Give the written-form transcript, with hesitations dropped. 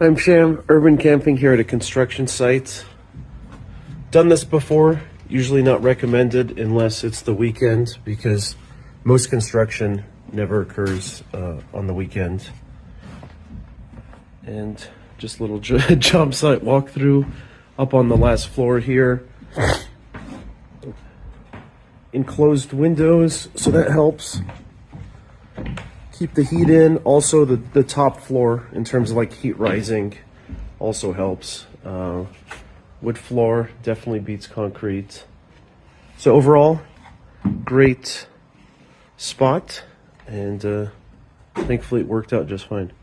I'm Sham, urban camping here at a construction site. Done this before, usually not recommended unless it's the weekend because most construction never occurs on the weekend. And just a little job site walkthrough up on the last floor here. Enclosed windows, so that helps keep the heat in. Also the top floor in terms of like heat rising also helps. Wood floor definitely beats concrete. So overall, great spot, and thankfully it worked out just fine.